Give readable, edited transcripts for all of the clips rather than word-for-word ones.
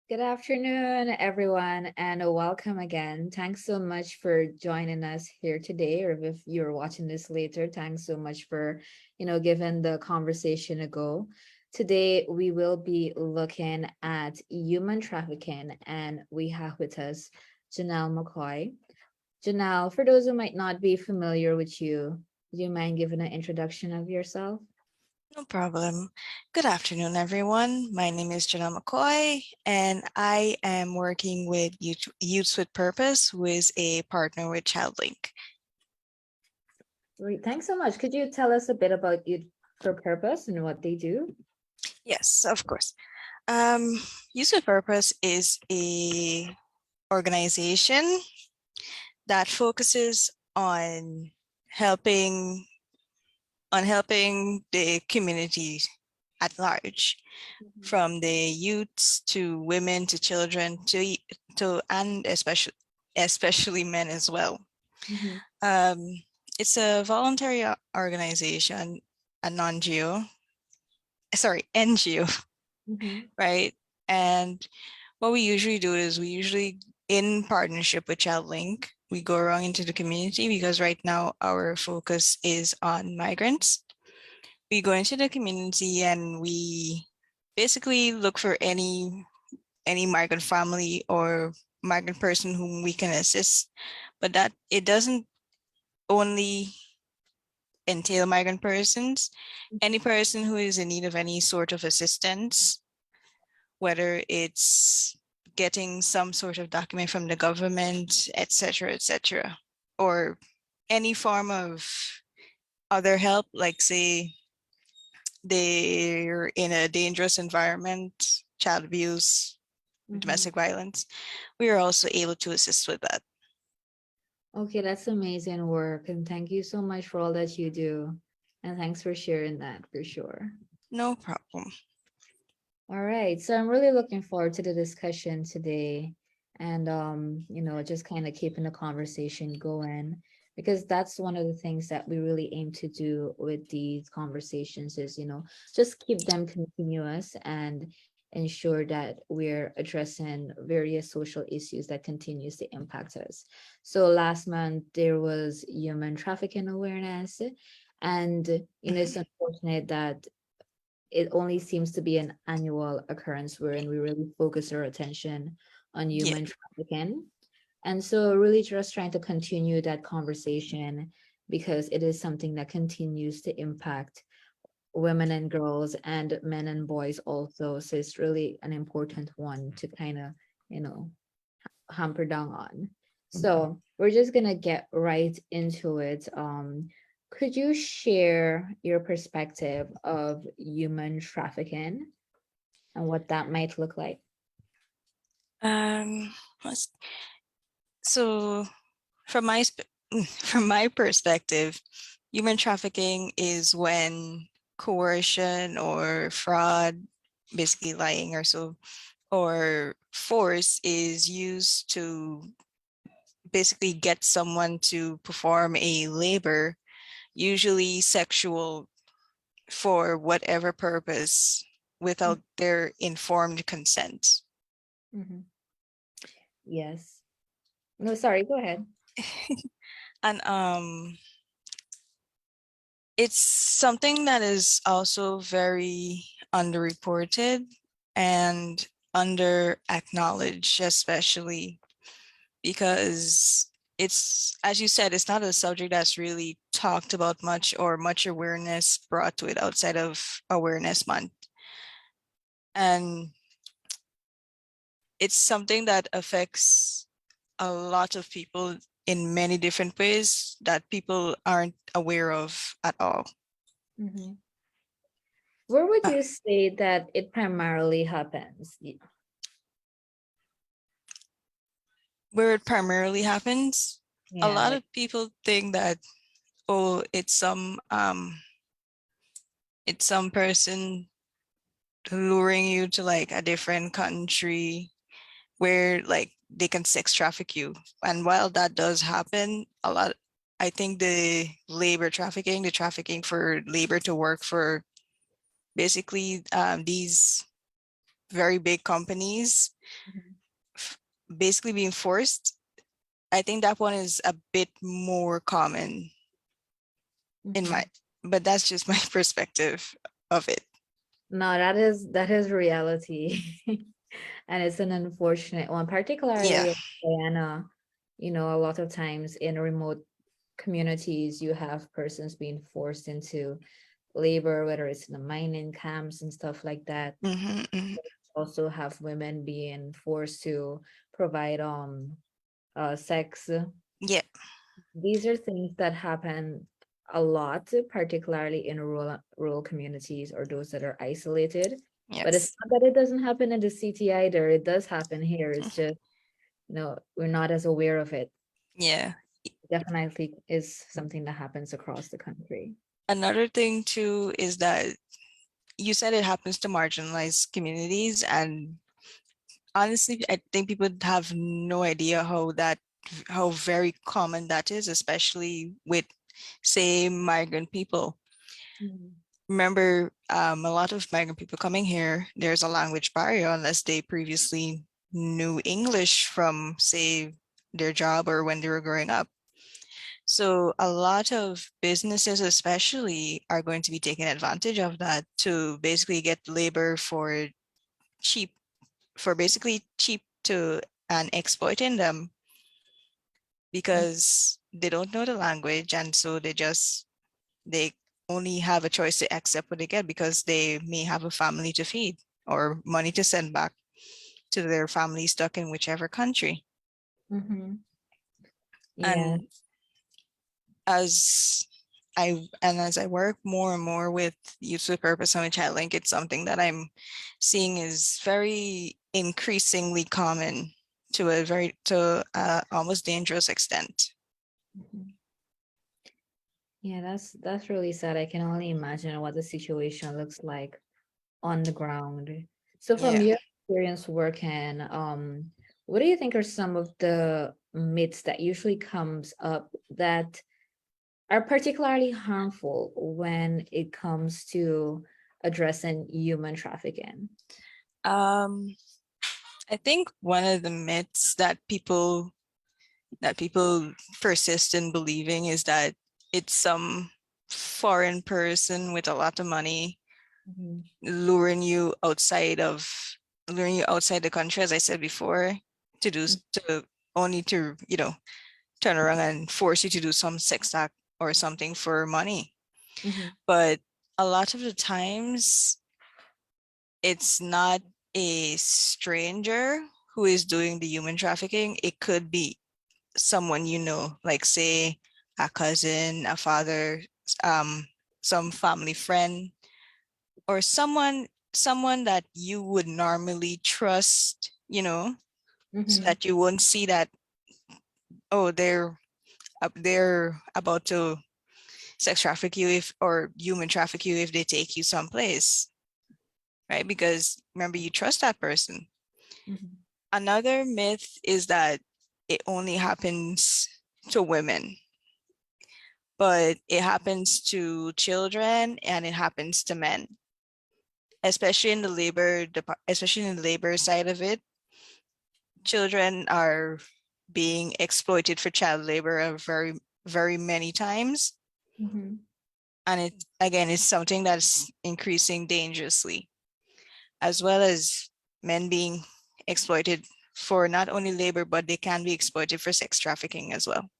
Good afternoon, everyone, and welcome again. Thanks so much for joining us here today, or if you're watching this later, thanks so much for, giving the conversation a go. Today, we will be looking at human trafficking, and we have with us Janelle McCoy. Janelle, for those who might not be familiar with you, do you mind giving an introduction of yourself? No problem. Good afternoon, everyone. My name is Janelle McCoy, and I am working with Youths with Purpose, who is a partner with ChildLink. Great, thanks so much. Could you tell us a bit about you for purpose and what they do? Yes, of course. Um, Youths with Purpose is a organization that focuses helping helping the community at large, Mhm. from the youths to women to children to and especially men as well. Mhm. Um, it's a voluntary organization, a non-geo, sorry, NGO, Mhm. right? And what we usually do is in partnership with ChildLink, we go around into the community because right now our focus is on migrants. We go into the community and we basically look for any migrant family or migrant person whom we can assist, but that it doesn't only entail migrant persons. Any person who is in need of any sort of assistance, whether it's getting some sort of document from the government, etc., or any form of other help, like say they're in a dangerous environment, child abuse, Mhm. domestic violence, we are also able to assist with that. Okay, that's amazing work. And thank you so much for all that you do. And thanks for sharing that for sure. No problem. All right. So I'm really looking forward to the discussion today and just kind of keeping the conversation going because that's one of the things that we really aim to do with these conversations is, just keep them continuous and ensure that we're addressing various social issues that continues to impact us. So last month there was human trafficking awareness and it's Mhm. unfortunate that it only seems to be an annual occurrence wherein we really focus our attention on Yeah. human trafficking. And so, really, just trying to continue that conversation because it is something that continues to impact women and girls and men and boys also. So, it's really an important one to kind of, you know, hamper down on. So, we're just going to get right into it. Could you share your perspective of human trafficking and what that might look like? Um, let's- so from from my perspective, human trafficking is when coercion or fraud, basically lying or force is used to basically get someone to perform a labor, usually sexual, for whatever purpose without their informed consent. Mm-hmm. Yes. No, sorry, go ahead. And it's something that is also very underreported and under acknowledged, especially because it's, as you said, it's not a subject that's really talked about much or much awareness brought to it outside of Awareness Month. And it's something that affects a lot of people in many different ways that people aren't aware of at all. Mm-hmm. Where would Uh, you say that it primarily happens? where it primarily happens, a Yeah, lot like, of people think that, oh, it's some person luring you to like a different country where like they can sex traffic you. And while that does happen, I think the trafficking for labor to work for basically these very big companies Mhm. basically being forced. I think that one is a bit more common in my, Mhm. but that's just my perspective of it. No, that is reality. And it's an unfortunate one, Yeah. particularly in Guyana. A lot of times in remote communities, you have persons being forced into labor, whether it's in the mining camps and stuff like that. Hmm, hmm. Also have women being forced to provide sex. Yeah. These are things that happen a lot, particularly in rural communities or those that are isolated. But it's Yes. not that it doesn't happen in the city either. It does happen here. It's just, we're not as aware of it. Yeah. Definitely is something that happens across the country. Another thing too is that you said it happens to marginalized communities, and honestly, I think people have no idea how very common that is, especially with, say, migrant people. Mhm. Remember, a lot of migrant people coming here, there's a language barrier unless they previously knew English from, say, their job or when they were growing up. So a lot of businesses especially are going to be taking advantage of that to basically get labor for cheap, for basically cheap to, and exploiting them because they don't know the language, and so they only have a choice to accept what they get because they may have a family to feed or money to send back to their family stuck in whichever country. Mhm. Yeah. And as as I work more and more with youth with purpose on child link, it's something that I'm seeing is very increasingly common to almost dangerous extent. Mhm. Yeah, that's really sad. I can only imagine what the situation looks like on the ground. So from Yeah. your experience working, what do you think are some of the myths that usually comes up that are particularly harmful when it comes to addressing human trafficking? Um, I think one of the myths that people persist in believing is that it's some foreign person with a lot of money Mhm. luring you outside of luring you outside the country, as I said before, to do to only to, turn around and force you to do some sex act or something for money. Mhm. But a lot of the times it's not a stranger who is doing the human trafficking. It could be someone like, say, a cousin, a father, um, some family friend, or someone that you would normally trust, so Mhm. that you won't see that, oh, they're about to sex traffic you if or human traffic you if they take you someplace, right? Because remember, you trust that person. Mhm. Another myth is that it only happens to women, but it happens to children and it happens to men, especially in the labor side of it. Children are being exploited for child labor very, very many times. Mhm. And it again is something that's increasing dangerously, as well as men being exploited for not only labor, but they can be exploited for sex trafficking as well.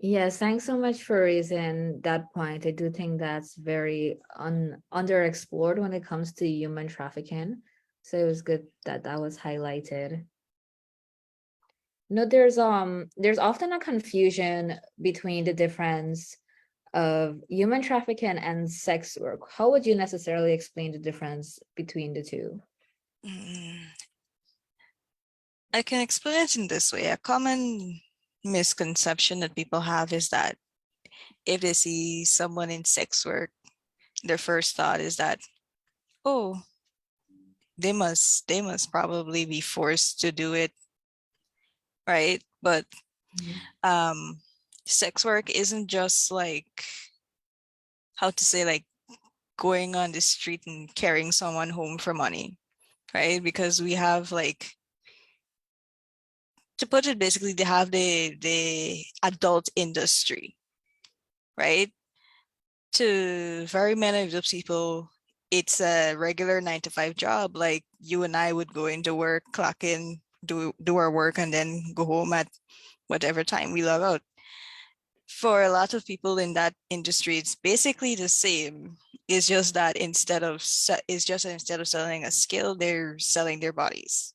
Yes, thanks so much for raising that point. I do think that's very underexplored when it comes to human trafficking. So it was good that that was highlighted. No, there's often a confusion between the difference of human trafficking and sex work. How would you necessarily explain the difference between the two? Mm, I can explain it in this way. A common misconception that people have is that if they see someone in sex work, their first thought is that, oh, they must probably be forced to do it, right? But Mhm. sex work isn't just like, how to say, like, going on the street and carrying someone home for money, right? Because we have like, to put it basically, they have the adult industry, right? To very many of those people, it's a regular 9 to 5 job. Like you and I would go into work, clock in, do our work, and then go home at whatever time we log out. For a lot of people in that industry, it's basically the same. It's just that instead of selling a skill, they're selling their bodies.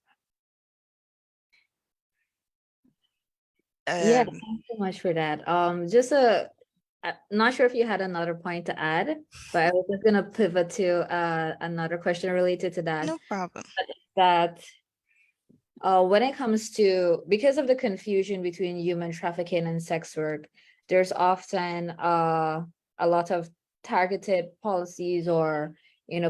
Yeah, Um, thanks so much for that. Just not sure if you had another point to add, but I was just gonna pivot to another question related to that. no problem. That when it comes to, because of the confusion between human trafficking and sex work, there's often a lot of targeted policies or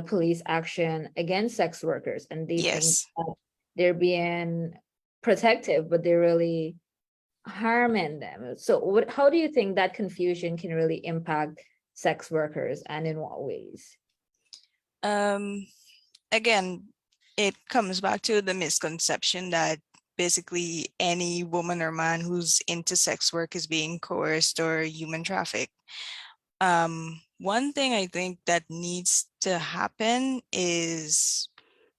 police action against sex workers, and they think Yes. that they're being protective, but they're really harming them. So how do you think that confusion can really impact sex workers, and in what ways? Um, Again, it comes back to the misconception that basically any woman or man who's into sex work is being coerced or human trafficked. One thing I think that needs to happen is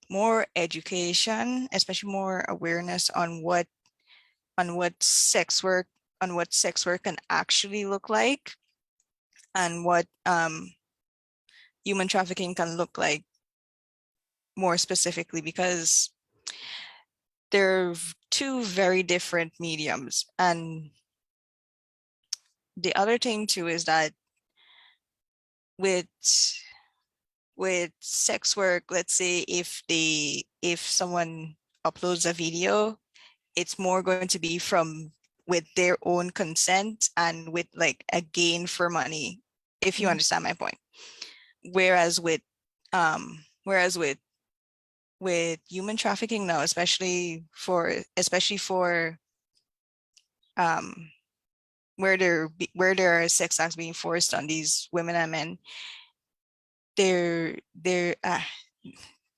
more education, especially more awareness on what sex work can actually look like, and what human trafficking can look like more specifically, because they're two very different mediums. And the other thing too is that with sex work, let's say if someone uploads a video, it's more going to be from with their own consent and with like a gain for money, if you Mhm. understand my point. Whereas with human trafficking now, especially for um where there are sex acts being forced on these women and men, they're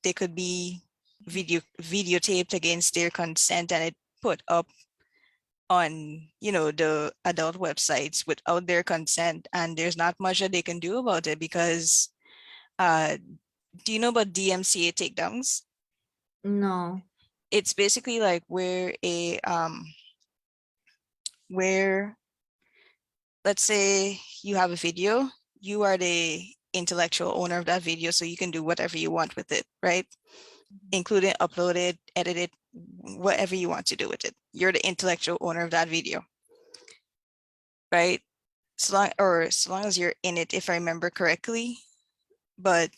they could be videotaped against their consent, and it put up on the adult websites without their consent, and there's not much that they can do about it because uh do you know about DMCA takedowns? No. It's basically like where, let's say you have a video, you are the intellectual owner of that video, so you can do whatever you want with it, right? Include it, upload it, edit it, whatever you want to do with it. You're the intellectual owner of that video, right? So long as you're in it, if I remember correctly. But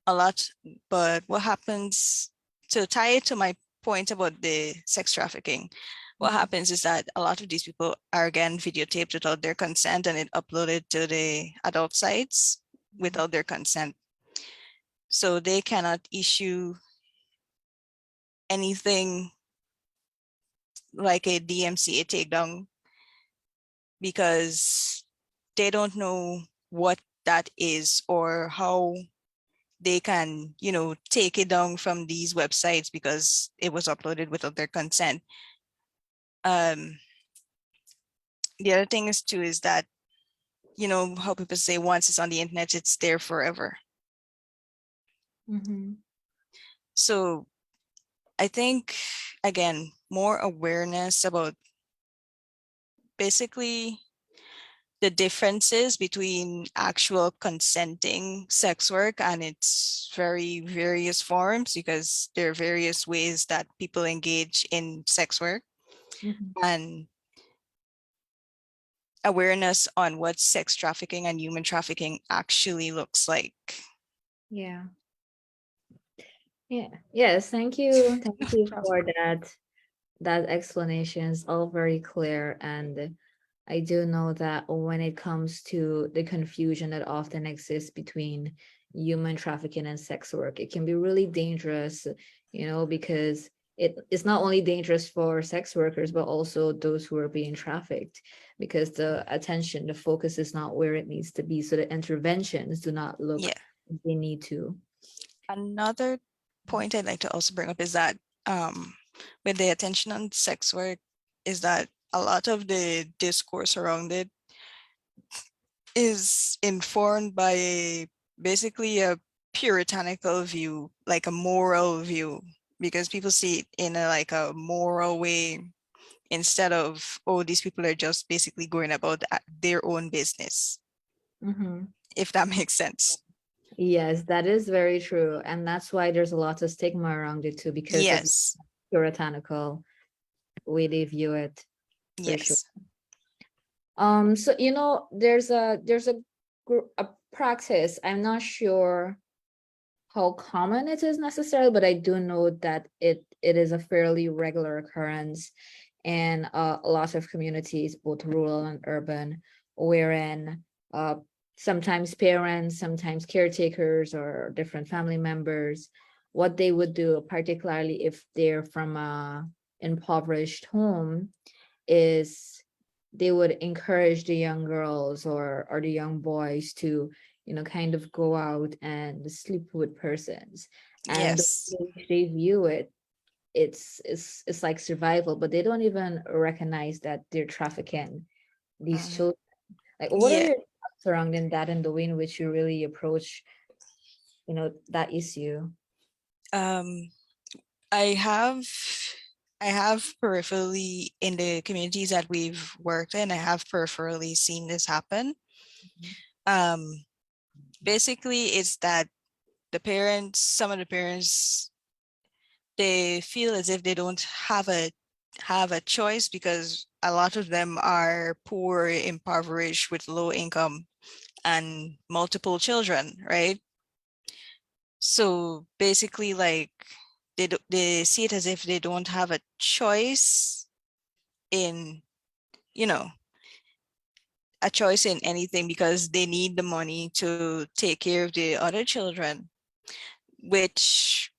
a lot, but what happens, to tie it to my point about the sex trafficking, what Mhm. happens is that a lot of these people are again videotaped without their consent, and it uploaded to the adult sites without their consent. So they cannot issue anything like a DMCA takedown because they don't know what that is or how they can, take it down from these websites because it was uploaded without their consent. Um, the other thing is too is that, how people say once it's on the internet, it's there forever. Mhm. So I think, again, more awareness about basically the differences between actual consenting sex work and its very various forms, because there are various ways that people engage in sex work, Mhm. and awareness on what sex trafficking and human trafficking actually looks like. Yeah. Yeah. Yes, thank you. Thank No you problem. for that explanation. Is all very clear, and I do know that when it comes to the confusion that often exists between human trafficking and sex work, it can be really dangerous, because it's not only dangerous for sex workers, but also those who are being trafficked, because the attention, the focus is not where it needs to be. So the interventions do not look Yeah. like they need to. Another point I'd like to also bring up is that um, with the attention on sex work, is that a lot of the discourse around it is informed by basically a puritanical view, like a moral view, because people see it in a like a moral way instead of, oh, these people are just basically going about their own business, Mhm. if that makes sense. Yes, that is very true. And that's why there's a lot of stigma around it too, because of Yes, puritanical way they view it, for sure. yes. So there's a practice. I'm not sure how common it is necessarily, but I do know that it is a fairly regular occurrence in a lot of communities, both rural and urban, wherein uh, sometimes parents, sometimes caretakers or different family members, what they would do, particularly if they're from a impoverished home, is they would encourage the young girls or the young boys to, kind of go out and sleep with persons. And the Yes. way they view it, it's like survival, but they don't even recognize that they're trafficking these Mhm. children. Like, what are Yeah. your thoughts surrounding that and the way in which you really approach, that issue? Um, I have I have peripherally in the communities that we've worked in, I have peripherally seen this happen. Um, Basically it's that some of the parents, they feel as if they don't have a choice because a lot of them are poor, impoverished with low income and multiple children, right? So basically like they see it as if they don't have a choice in, you know, a choice in anything because they need the money to take care of the other children, which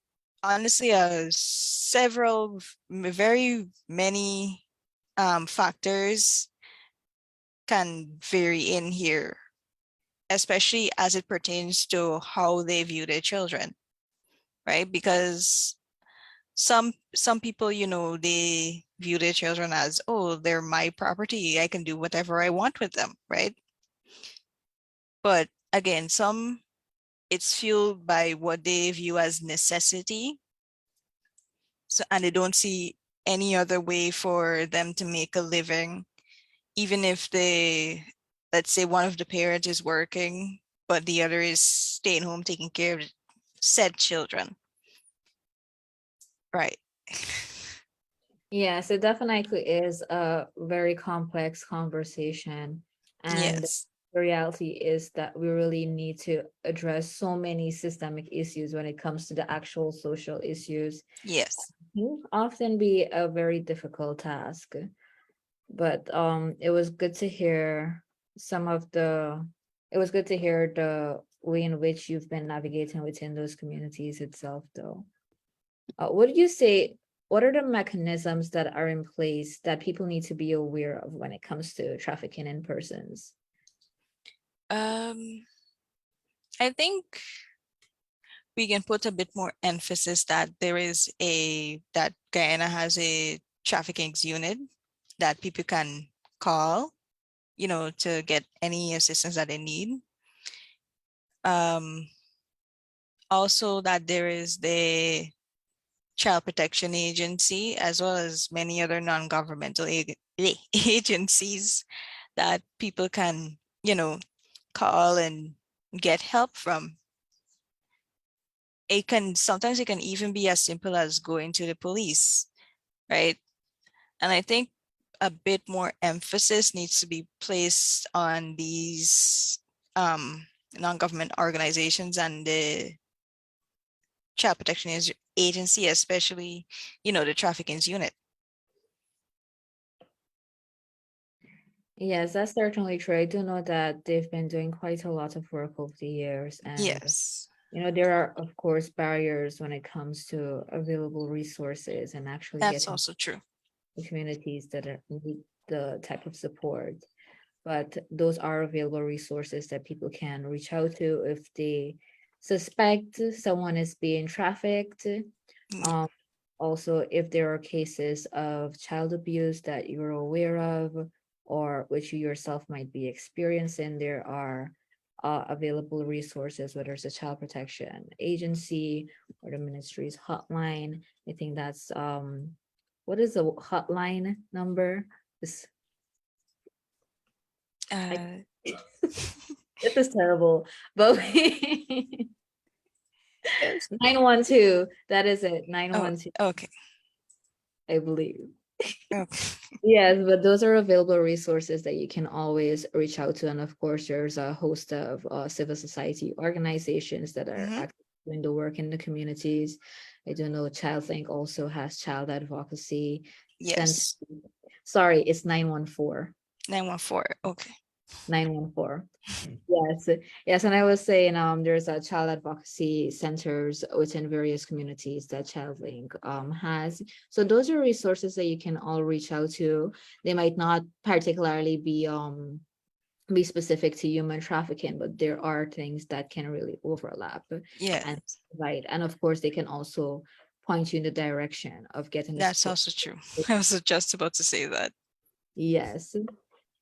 honestly are several very many factors can vary in here, especially as it pertains to how they view their children, right? Because some people, they view their children as, oh, they're my property, I can do whatever I want with them, right? But again, some, it's fueled by what they view as necessity. So, and they don't see any other way for them to make a living, even if let's say one of the parents is working, but the other is staying home taking care of said children. Right. Yes, it definitely is a very complex conversation. And Yes. the reality is that we really need to address so many systemic issues when it comes to the actual social issues. Yes. Can often be a very difficult task. But it was good to hear some of the it was good to hear the way in which you've been navigating within those communities itself, though. What do you say? What are the mechanisms that are in place that people need to be aware of when it comes to trafficking in persons? Um, I think we can put a bit more emphasis that that Guyana has a trafficking unit that people can call, to get any assistance that they need. Um, Also that there is the Child Protection Agency, as well as many other non-governmental agencies that people can, call and get help from. Sometimes it can even be as simple as going to the police, right? And I think a bit more emphasis needs to be placed on these um, non-government organizations and the Child Protection Agency, especially, the trafficking unit. Yes, that's certainly true. I do know that they've been doing quite a lot of work over the years, and Yes. There are, of course, barriers when it comes to available resources and actually That's getting also true. the communities that need the type of support. But those are available resources that people can reach out to if they suspect someone is being trafficked. Mm, Um, Also, if there are cases of child abuse that you're aware of, or which you yourself might be experiencing, there are available resources, whether it's a child protection agency or the ministry's hotline. I think that's what is the hotline number? This I Uh, this is terrible, but yes. 912. That is it. Oh, 912, okay. I believe. Okay. Yes, but those are available resources that you can always reach out to. And of course, there's a host of civil society organizations that are Mm-hmm. actually doing the work in the communities. I do know ChildLink also has child advocacy center. Yes. Sorry, it's 914. 914. Okay. 914. Yes, yes, and I was saying, there's a child advocacy centers within various communities that ChildLink has. So those are resources that you can all reach out to. They might not particularly be specific to human trafficking, but there are things that can really overlap and Yes. right. And of course, they can also point you in the direction of getting the That's support. also true. I was just about to say that. Yes.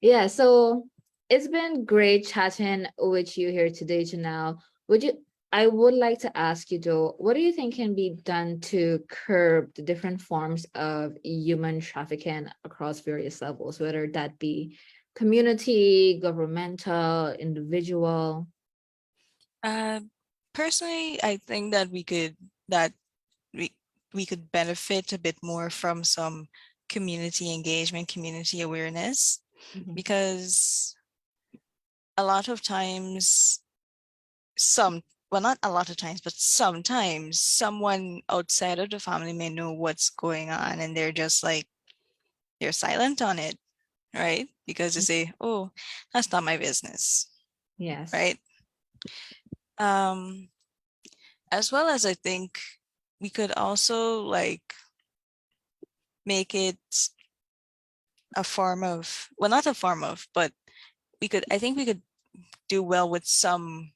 Yeah, so it's been great chatting with you here today, Janelle. Would you I would like to ask you though, what do you think can be done to curb the different forms of human trafficking across various levels, whether that be community, governmental, individual? Uh, Personally, I think that we we could benefit a bit more from some community engagement, community awareness, Mhm, because a lot of times, some well, not a lot of times, but sometimes someone outside of the family may know what's going on, and they're just like they're silent on it, right? Because they mm, say, "Oh, that's not my business," yes. right? Um, as well as I think we could also like make it a form of, well, not a form of, but I think we could do well with some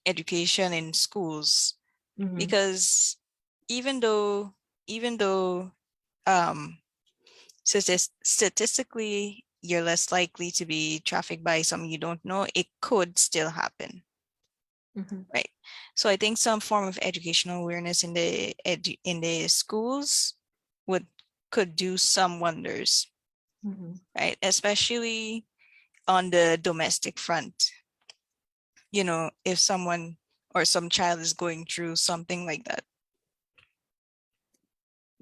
education in schools, Hmm. because even though even though um statistically you're less likely to be trafficked by someone you don't know, it could still happen, Hmm. right? So I think some form of educational awareness in in the schools would could do some wonders, Hmm. right? Especially on the domestic front. If someone or some child is going through something like that.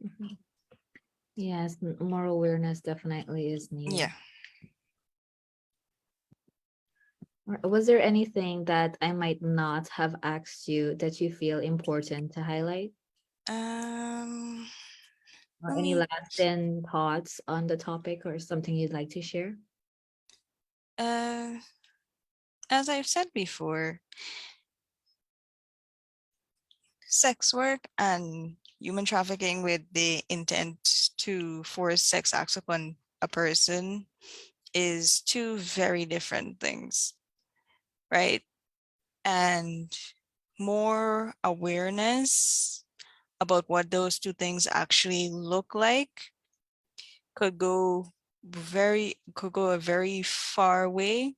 Hmm. Yes, more awareness definitely is needed. Yeah. Was there anything that I might not have asked you that you feel important to highlight? Um, Or let any me, lasting thoughts on the topic or something you'd like to share? uh, as I've said before, sex work and human trafficking with the intent to force sex acts upon a person is two very different things, right? And more awareness about what those two things actually look like could go a very far way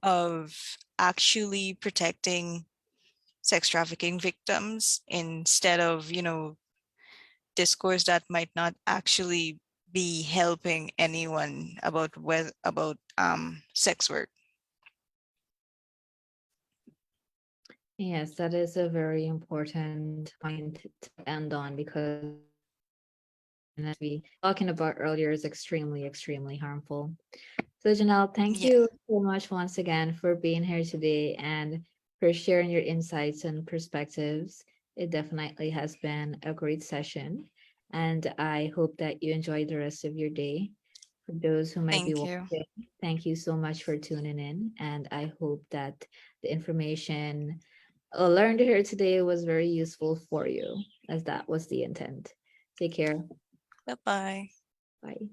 of actually protecting sex trafficking victims, instead of discourse that might not actually be helping anyone about sex work. Yes, that is a very important point to end on because trafficking, as we talking about earlier, is extremely, extremely harmful. So Janelle, thank Yeah, you so much once again for being here today and for sharing your insights and perspectives. It definitely has been a great session, and I hope that you enjoy the rest of your day. For those who might be thank you. watching, thank you so much for tuning in, and I hope that the information learned here today was very useful for you, as that was the intent. Take care. Bye-bye. Bye.